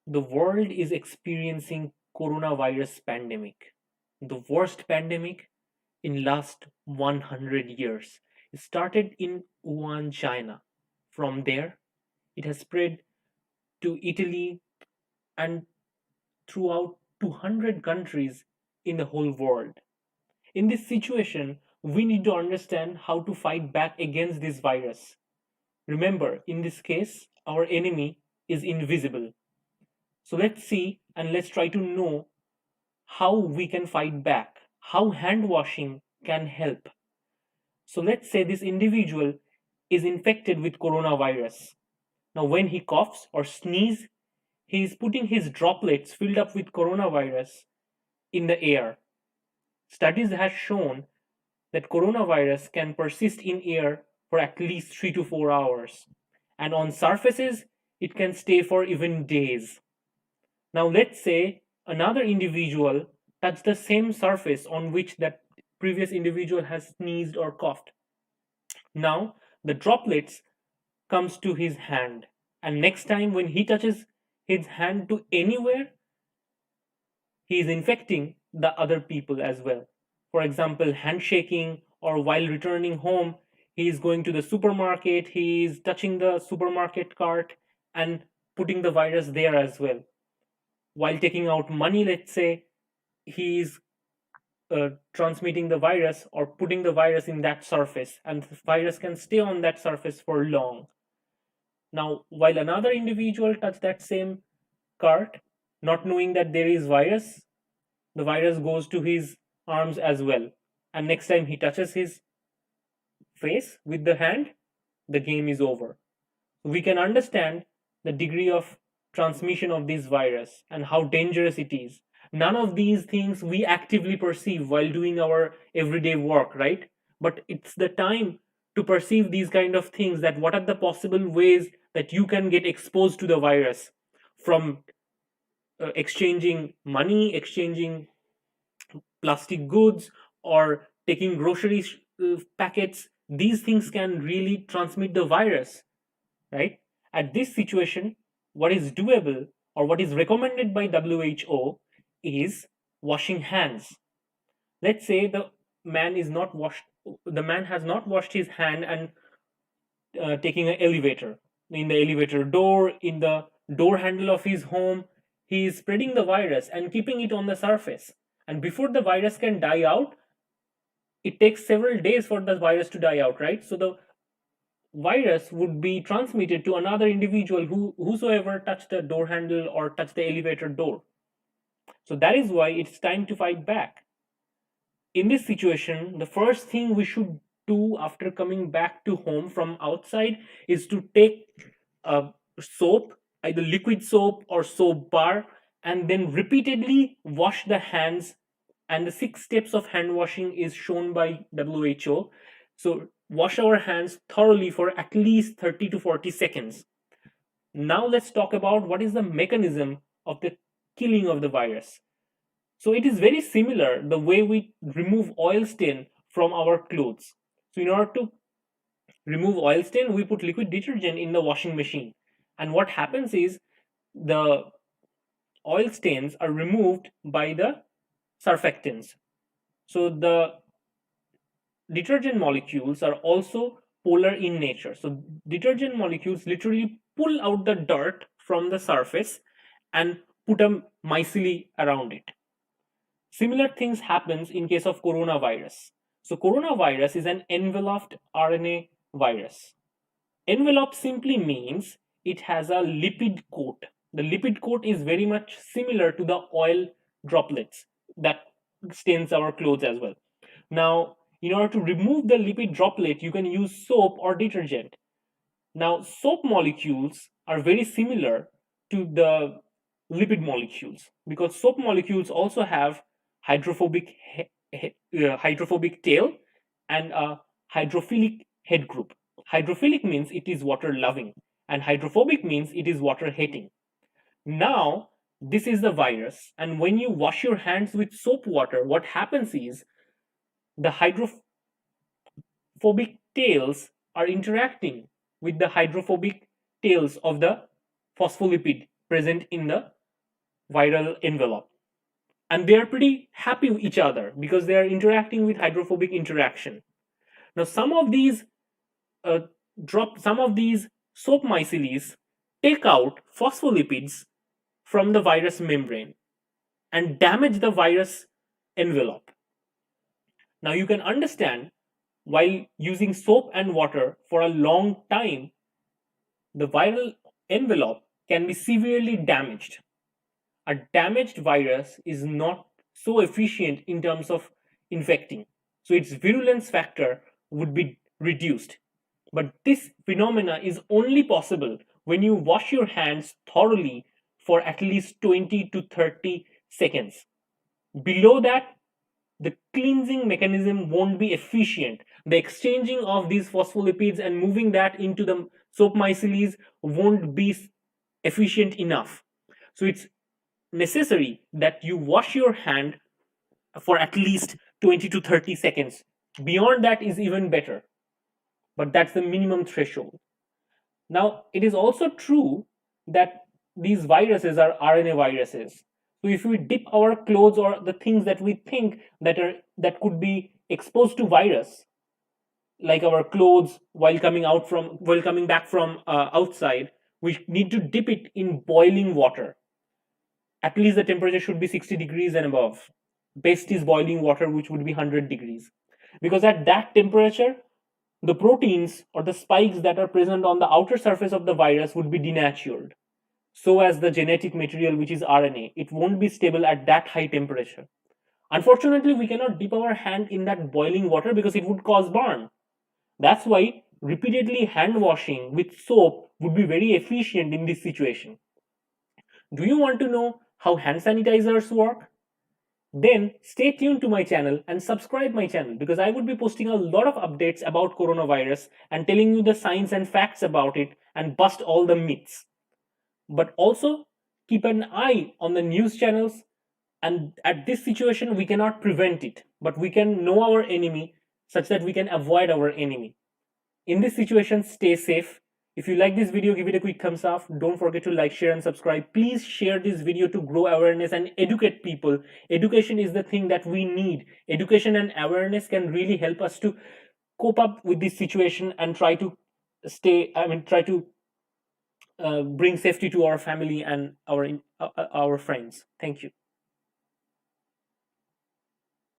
The world is experiencing coronavirus pandemic, the worst pandemic in last 100 years. It started in Wuhan, China. From there, it has spread to Italy and throughout 200 countries in the whole world. In this situation, we need to understand how to fight back against this virus. Remember, in this case, our enemy is invisible. So let's see and let's try to know how we can fight back, how hand washing can help. So let's say this individual is infected with coronavirus. Now, when he coughs or sneezes, he is putting his droplets filled up with coronavirus in the air. Studies have shown that coronavirus can persist in air for at least 3 to 4 hours, and on surfaces, it can stay for even days. Now, let's say another individual touched the same surface on which that previous individual has sneezed or coughed. Now, the droplets comes to his hand, and next time when he touches his hand to anywhere, he is infecting the other people as well. For example, handshaking, or while returning home, he is going to the supermarket, he is touching the supermarket cart and putting the virus there as well. While taking out money, let's say, he is transmitting the virus or putting the virus in that surface, and the virus can stay on that surface for long. Now, while another individual touch that same cart, not knowing that there is virus, the virus goes to his arms as well. And next time he touches his face with the hand, the game is over. We can understand the degree of transmission of this virus and how dangerous it is. None of these things we actively perceive while doing our everyday work, right? But it's the time to perceive these kind of things, that what are the possible ways that you can get exposed to the virus from exchanging money, exchanging plastic goods, or taking grocery packets. These things can really transmit the virus, right? At this situation, what is doable or what is recommended by WHO is washing hands. Let's say the man has not washed his hand and taking an elevator. In the elevator door, in the door handle of his home, he is spreading the virus and keeping it on the surface. And before the virus can die out, it takes several days for the virus to die out, right? So the virus would be transmitted to another individual whosoever touched the door handle or touched the elevator door. So that is why it's time to fight back. In this situation, the first thing we should do after coming back to home from outside is to take a soap, either liquid soap or soap bar, and then repeatedly wash the hands. And the 6 steps of hand washing is shown by WHO. So wash our hands thoroughly for at least 30 to 40 seconds. Now let's talk about what is the mechanism of the killing of the virus. So it is very similar the way we remove oil stain from our clothes. So in order to remove oil stain, we put liquid detergent in the washing machine. And what happens is the oil stains are removed by the surfactants. So the detergent molecules are also polar in nature. So detergent molecules literally pull out the dirt from the surface and put a myceli around it. Similar things happens in case of coronavirus. So coronavirus is an enveloped RNA virus. Envelope simply means it has a lipid coat. The lipid coat is very much similar to the oil droplets that stains our clothes as well. Now, in order to remove the lipid droplet, you can use soap or detergent. Now, soap molecules are very similar to the lipid molecules because soap molecules also have hydrophobic hydrophobic tail and a hydrophilic head group. Hydrophilic means it is water loving, and hydrophobic means it is water hating. Now, this is the virus, and when you wash your hands with soap water, what happens is the hydrophobic tails are interacting with the hydrophobic tails of the phospholipid present in the viral envelope. And they are pretty happy with each other because they are interacting with hydrophobic interaction. Now, uh, some of these soap myceles take out phospholipids from the virus membrane and damage the virus envelope. Now, you can understand while using soap and water for a long time, the viral envelope can be severely damaged. A damaged virus is not so efficient in terms of infecting, so its virulence factor would be reduced. But this phenomena is only possible when you wash your hands thoroughly for at least 20 to 30 seconds. Below that, the cleansing mechanism won't be efficient. The exchanging of these phospholipids and moving that into the soap myceles won't be efficient enough. So it's necessary that you wash your hand for at least 20 to 30 seconds. Beyond that is even better, but that's the minimum threshold. Now, it is also true that these viruses are RNA viruses. So if we dip our clothes or the things that we think that could be exposed to virus, like our clothes while coming back from outside, we need to dip it in boiling water. At least the temperature should be 60 degrees and above. Best is boiling water, which would be 100 degrees. Because at that temperature, the proteins or the spikes that are present on the outer surface of the virus would be denatured. So as the genetic material, which is RNA, it won't be stable at that high temperature. Unfortunately, we cannot dip our hand in that boiling water because it would cause burn. That's why repeatedly hand washing with soap would be very efficient in this situation. Do you want to know how hand sanitizers work? Then stay tuned to my channel and subscribe my channel because I would be posting a lot of updates about coronavirus and telling you the science and facts about it and bust all the myths. But also keep an eye on the news channels, and at this situation we cannot prevent it, but we can know our enemy such that we can avoid our enemy. In this situation, stay safe. If you like this video, give it a quick thumbs up. Don't forget to like, share, and subscribe. Please share this video to grow awareness and educate people. Education is the thing that we need. Education and awareness can really help us to cope up with this situation and try to bring safety to our family and our friends. Thank you.